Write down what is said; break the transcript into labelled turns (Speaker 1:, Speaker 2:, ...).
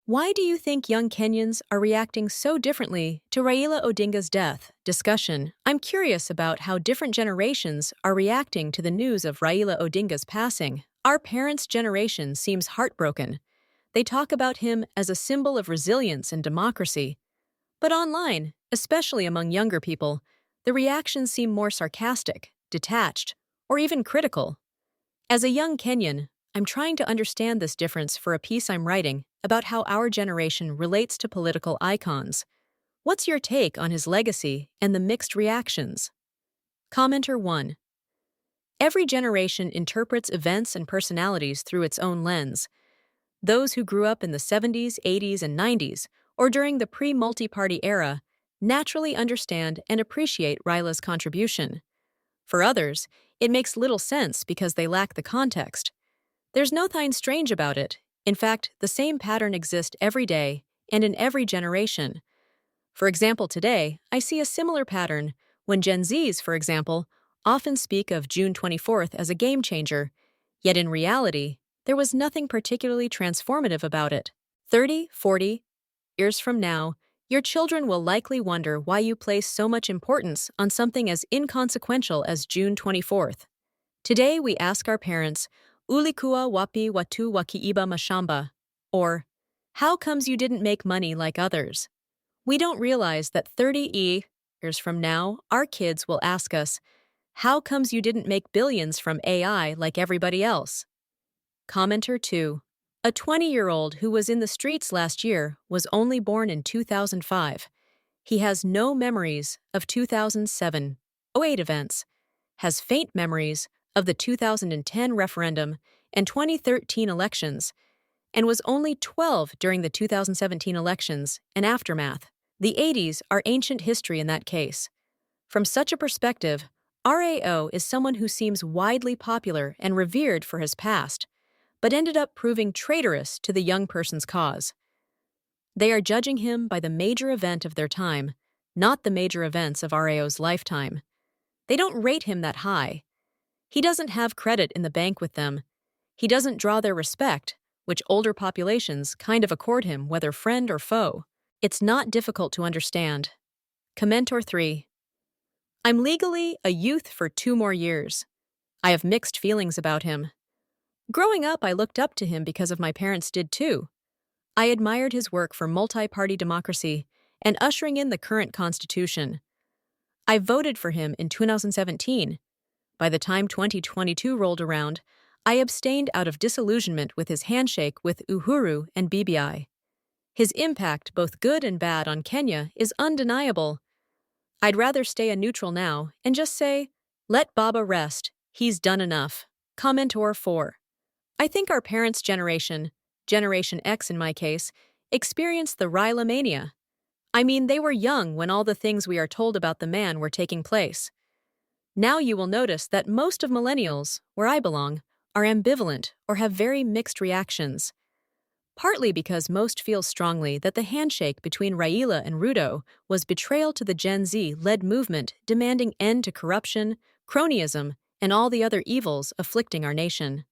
Speaker 1: Why do you think young Kenyans are reacting so differently to Raila Odinga's death? Discussion. I'm curious about how different generations are reacting to the news of Raila Odinga's passing. Our parents' generation seems heartbroken. They talk about him as a symbol of resilience and democracy. But online, especially among younger people, the reactions seem more sarcastic, detached, or even critical. As a young Kenyan, I'm trying to understand this difference for a piece I'm writing about how our generation relates to political icons. What's your take on his legacy and the mixed reactions? Commenter 1. Every generation interprets events and personalities through its own lens. Those who grew up in the 70s, 80s, and 90s, or during the pre-multi-party era, naturally understand and appreciate Raila's contribution. For others, it makes little sense because they lack the context. There's nothing strange about it. In fact, the same pattern exists every day and in every generation. For example, today, I see a similar pattern when Gen Zs, for example, often speak of June 24th as a game changer, yet in reality, there was nothing particularly transformative about it. 30, 40 years from now, your children will likely wonder why you place so much importance on something as inconsequential as June 24th. Today, we ask our parents, Ulikuwa wapi watu wakiiba mashamba? Or, how comes you didn't make money like others? We don't realize that 30 years from now, our kids will ask us, how comes you didn't make billions from AI like everybody else? Commenter 2. A 20-year-old who was in the streets last year was only born in 2005. He has no memories of 2007-08 events, has faint memories of the 2010 referendum and 2013 elections, and was only 12 during the 2017 elections and aftermath. The 80s are ancient history in that case. From such a perspective, RAO is someone who seems widely popular and revered for his past, but ended up proving traitorous to the young person's cause. They are judging him by the major event of their time, not the major events of RAO's lifetime. They don't rate him that high. He doesn't have credit in the bank with them. He doesn't draw their respect, which older populations kind of accord him, whether friend or foe. It's not difficult to understand. Commentor 3. I'm legally a youth for 2 more years. I have mixed feelings about him. Growing up, I looked up to him because of my parents did too. I admired his work for multi-party democracy and ushering in the current constitution. I voted for him in 2017. By the time 2022 rolled around, I abstained out of disillusionment with his handshake with Uhuru and BBI. His impact, both good and bad, on Kenya is undeniable. I'd rather stay a neutral now and just say, let Baba rest, he's done enough. Commentor 4. I think our parents' generation, Generation X in my case, experienced the Raila mania. I mean, they were young when all the things we are told about the man were taking place. Now you will notice that most of millennials, where I belong, are ambivalent or have very mixed reactions. Partly because most feel strongly that the handshake between Raila and Ruto was betrayal to the Gen Z-led movement demanding end to corruption, cronyism, and all the other evils afflicting our nation.